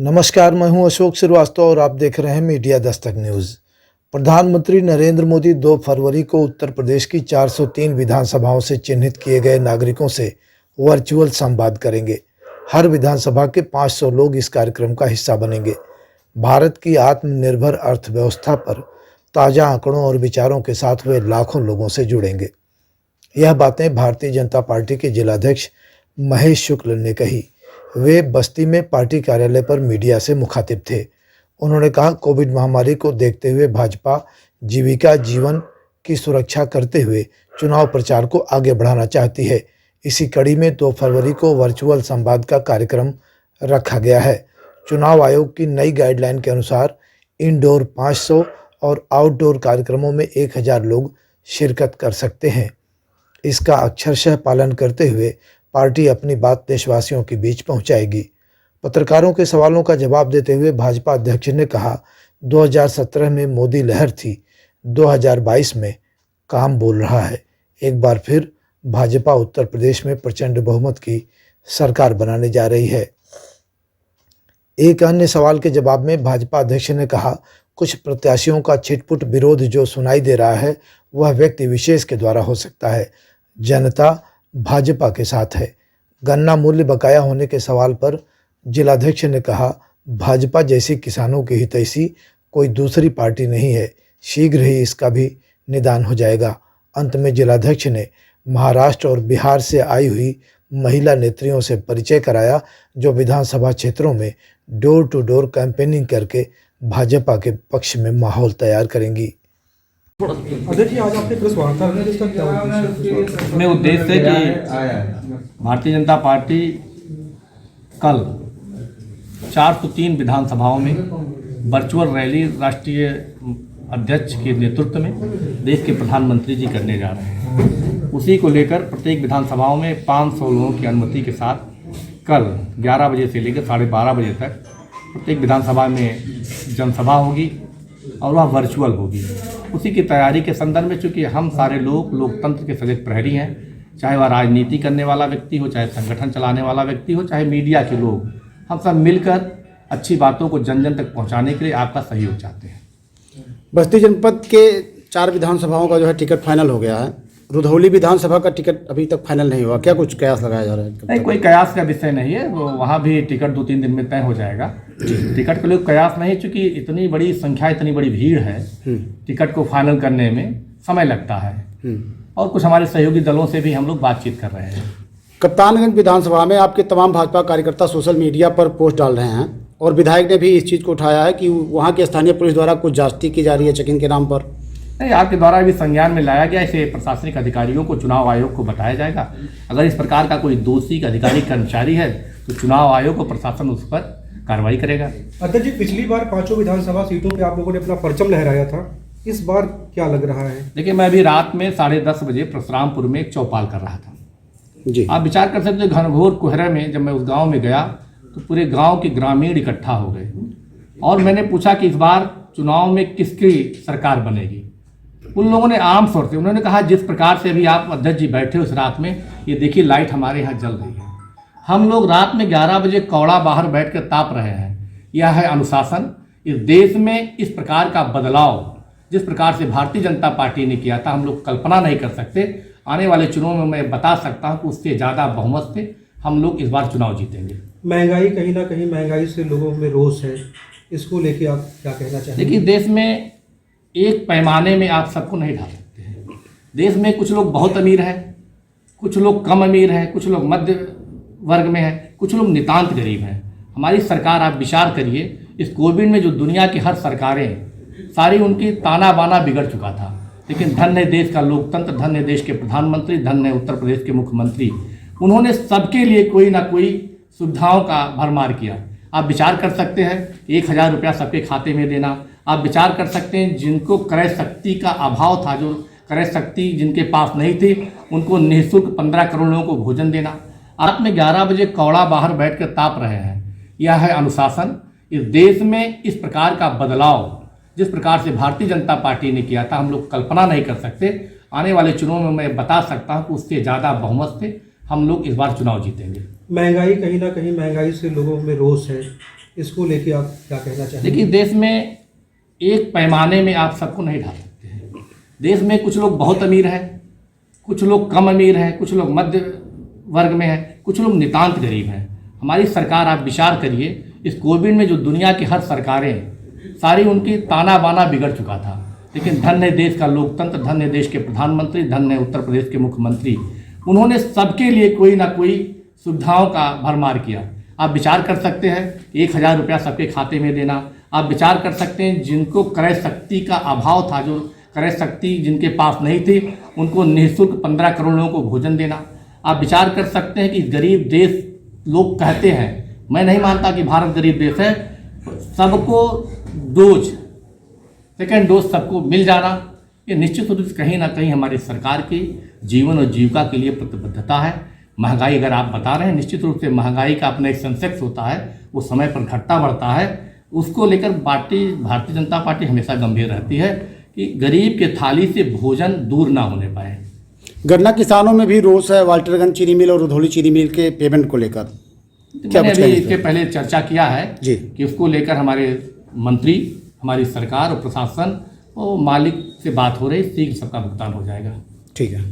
नमस्कार, मैं हूं अशोक श्रीवास्तव और आप देख रहे हैं मीडिया दस्तक न्यूज़। प्रधानमंत्री नरेंद्र मोदी 2 फरवरी को उत्तर प्रदेश की 403 विधानसभाओं से चिन्हित किए गए नागरिकों से वर्चुअल संवाद करेंगे। हर विधानसभा के 500 लोग इस कार्यक्रम का हिस्सा बनेंगे। भारत की आत्मनिर्भर अर्थव्यवस्था पर ताज़ा आंकड़ों और विचारों के साथ वे लाखों लोगों से जुड़ेंगे। यह बातें भारतीय जनता पार्टी के जिलाध्यक्ष महेश शुक्ल ने कही। वे बस्ती में पार्टी कार्यालय पर मीडिया से मुखातिब थे। उन्होंने कहा, कोविड महामारी को देखते हुए भाजपा जीविका जीवन की सुरक्षा करते हुए चुनाव प्रचार को आगे बढ़ाना चाहती है। इसी कड़ी में 2 फरवरी को वर्चुअल संवाद का कार्यक्रम रखा गया है। चुनाव आयोग की नई गाइडलाइन के अनुसार इंडोर 500 और आउटडोर कार्यक्रमों में 1000 लोग शिरकत कर सकते हैं। इसका अक्षरशः पालन करते हुए पार्टी अपनी बात देशवासियों के बीच पहुंचाएगी। पत्रकारों के सवालों का जवाब देते हुए भाजपा अध्यक्ष ने कहा, 2017 में मोदी लहर थी, 2022 में काम बोल रहा है। एक बार फिर भाजपा उत्तर प्रदेश में प्रचंड बहुमत की सरकार बनाने जा रही है। एक अन्य सवाल के जवाब में भाजपा अध्यक्ष ने कहा, कुछ प्रत्याशियों का छिटपुट विरोध जो सुनाई दे रहा है वह व्यक्ति विशेष के द्वारा हो सकता है। जनता भाजपा के साथ है। गन्ना मूल्य बकाया होने के सवाल पर जिलाध्यक्ष ने कहा, भाजपा जैसी किसानों की हितैषी कोई दूसरी पार्टी नहीं है। शीघ्र ही इसका भी निदान हो जाएगा। अंत में जिलाध्यक्ष ने महाराष्ट्र और बिहार से आई हुई महिला नेत्रियों से परिचय कराया, जो विधानसभा क्षेत्रों में डोर टू डोर कैंपेनिंग करके भाजपा के पक्ष में माहौल तैयार करेंगी। अध्यक्ष जी, आज आपने प्रेस वार्ता रखी, इसका क्या उद्देश्य? में उद्देश्य है कि भारतीय जनता पार्टी कल 403 विधानसभाओं में वर्चुअल रैली राष्ट्रीय अध्यक्ष के नेतृत्व में देश के प्रधानमंत्री जी करने जा रहे हैं। उसी को लेकर प्रत्येक विधानसभाओं में 500 लोगों की अनुमति के साथ कल 11 बजे से लेकर 12:30 बजे तक प्रत्येक विधानसभा में जनसभा होगी और वह वर्चुअल होगी। उसी की तैयारी के संदर्भ में, चूँकि हम सारे लोग लोकतंत्र के सजग प्रहरी हैं, चाहे वह राजनीति करने वाला व्यक्ति हो, चाहे संगठन चलाने वाला व्यक्ति हो, चाहे मीडिया के लोग, हम सब मिलकर अच्छी बातों को जन जन तक पहुंचाने के लिए आपका सहयोग चाहते हैं। बस्ती जनपद के 4 विधानसभाओं का जो है टिकट फाइनल हो गया है। रुधौली विधानसभा का टिकट अभी तक फाइनल नहीं हुआ, क्या कुछ कयास लगाया जा रहा है? नहीं, कोई कयास का विषय नहीं है। वो वहाँ भी टिकट 2-3 दिन में तय हो जाएगा। टिकट के लिए कयास नहीं, चूँकि इतनी बड़ी संख्या, इतनी बड़ी भीड़ है, टिकट को फाइनल करने में समय लगता है। और कुछ हमारे सहयोगी दलों से भी हम लोग बातचीत कर रहे हैं। कप्तानगंज विधानसभा में आपके तमाम भाजपा कार्यकर्ता सोशल मीडिया पर पोस्ट डाल रहे हैं और विधायक ने भी इस चीज़ को उठाया है कि वहाँ के स्थानीय पुलिस द्वारा कुछ जांच की जा रही है चेकिंग के नाम पर। नहीं, आपके द्वारा भी संज्ञान में लाया गया। इसे प्रशासनिक अधिकारियों को, चुनाव आयोग को बताया जाएगा। अगर इस प्रकार का कोई दोषी अधिकारी कर्मचारी है तो चुनाव आयोग और प्रशासन उस पर कार्रवाई करेगा। अध्यक्ष जी, पिछली बार 5 विधानसभा सीटों पे आप लोगों ने अपना परचम लहराया था, इस बार क्या लग रहा है? देखिए, मैं अभी रात में 10:30 बजे परशुरामपुर में एक चौपाल कर रहा था जी। आप विचार कर सकते हैं, घनघोर कोहरे में जब मैं उस गाँव में गया तो पूरे गाँव के ग्रामीण इकट्ठा हो गए और मैंने पूछा कि इस बार चुनाव में किसकी सरकार बनेगी। उन लोगों ने आम तौर से उन्होंने कहा, जिस प्रकार से अभी आप अध्यक्ष जी बैठे उस रात में, ये देखिए लाइट हमारे यहाँ जल रही है। हम लोग रात में 11 बजे कौड़ा बाहर बैठ कर ताप रहे हैं। यह है अनुशासन। इस देश में इस प्रकार का बदलाव जिस प्रकार से भारतीय जनता पार्टी ने किया था, हम लोग कल्पना नहीं कर सकते। आने वाले चुनाव में मैं बता सकता हूँ कि उससे ज़्यादा बहुमत से हम लोग इस बार चुनाव जीतेंगे। महंगाई, कहीं ना कहीं महंगाई से लोगों में रोष है, इसको लेके आप क्या कहना चाहेंगे? देखिए, देश में एक पैमाने में आप सबको नहीं ढा सकते हैं। देश में कुछ लोग बहुत अमीर हैं, कुछ लोग कम अमीर हैं, कुछ लोग मध्य वर्ग में हैं, कुछ लोग नितांत गरीब हैं। हमारी सरकार, आप विचार करिए, इस कोविड में जो दुनिया की हर सरकारें सारी उनकी ताना बाना बिगड़ चुका था, लेकिन धन्य है देश का लोकतंत्र, धन्य है देश के प्रधानमंत्री, धन्य है उत्तर प्रदेश के मुख्यमंत्री। उन्होंने सबके लिए कोई ना कोई सुविधाओं का भरमार किया। आप विचार कर सकते हैं, 1000 रुपया सबके खाते में देना। आप विचार कर सकते हैं, जिनको क्रय शक्ति का अभाव था, जो क्रय शक्ति जिनके पास नहीं थी, उनको निःशुल्क 15 करोड़ लोगों को भोजन देना। रात में 11 बजे कौड़ा बाहर बैठ कर ताप रहे हैं। यह है अनुशासन। इस देश में इस प्रकार का बदलाव जिस प्रकार से भारतीय जनता पार्टी ने किया था, हम लोग कल्पना नहीं कर सकते। आने वाले चुनाव में मैं बता सकता हूँ कि उससे ज़्यादा बहुमत से हम लोग इस बार चुनाव जीतेंगे। महंगाई, कहीं ना कहीं महंगाई से लोगों में रोष है, इसको लेके आप क्या कहना चाहेंगे? देखिए, देश में एक पैमाने में आप सबको नहीं ढाल सकते हैं। देश में कुछ लोग बहुत अमीर हैं, कुछ लोग कम अमीर हैं, कुछ लोग मध्य वर्ग में हैं, कुछ लोग नितांत गरीब हैं। हमारी सरकार, आप विचार करिए, इस कोविड में जो दुनिया की हर सरकारें सारी उनकी ताना बाना बिगड़ चुका था, लेकिन धन्य देश का लोकतंत्र, धन्य देश के प्रधानमंत्री, धन्य उत्तर प्रदेश के मुख्यमंत्री, उन्होंने सबके लिए कोई ना कोई सुविधाओं का भरमार किया। आप विचार कर सकते हैं 1,000 रुपया सबके खाते में देना। आप विचार कर सकते हैं जिनको क्रय शक्ति का अभाव था, जो क्रय शक्ति जिनके पास नहीं थी, उनको निःशुल्क 15 करोड़ लोगों को भोजन देना। आप विचार कर सकते हैं कि गरीब देश लोग कहते हैं, मैं नहीं मानता कि भारत गरीब देश है, सबको डोज, सेकेंड डोज सबको मिल जाना, ये निश्चित रूप से कहीं ना कहीं हमारी सरकार की जीवन और जीविका के लिए प्रतिबद्धता है। महंगाई अगर आप बता रहे हैं, निश्चित रूप से महंगाई का अपना एक सेंसेक्स होता है, वो समय पर घटता बढ़ता है। उसको लेकर भारतीय जनता पार्टी हमेशा गंभीर रहती है कि गरीब के थाली से भोजन दूर ना होने पाए। गन्ना किसानों में भी रोष है वाल्टरगंज चीनी मिल और रुधौली चीनी मिल के पेमेंट को लेकर। मैंने अभी इसके पहले चर्चा किया है जी कि उसको लेकर हमारे मंत्री, हमारी सरकार और प्रशासन और मालिक से बात हो रही, शीघ्र सबका भुगतान हो जाएगा। ठीक है।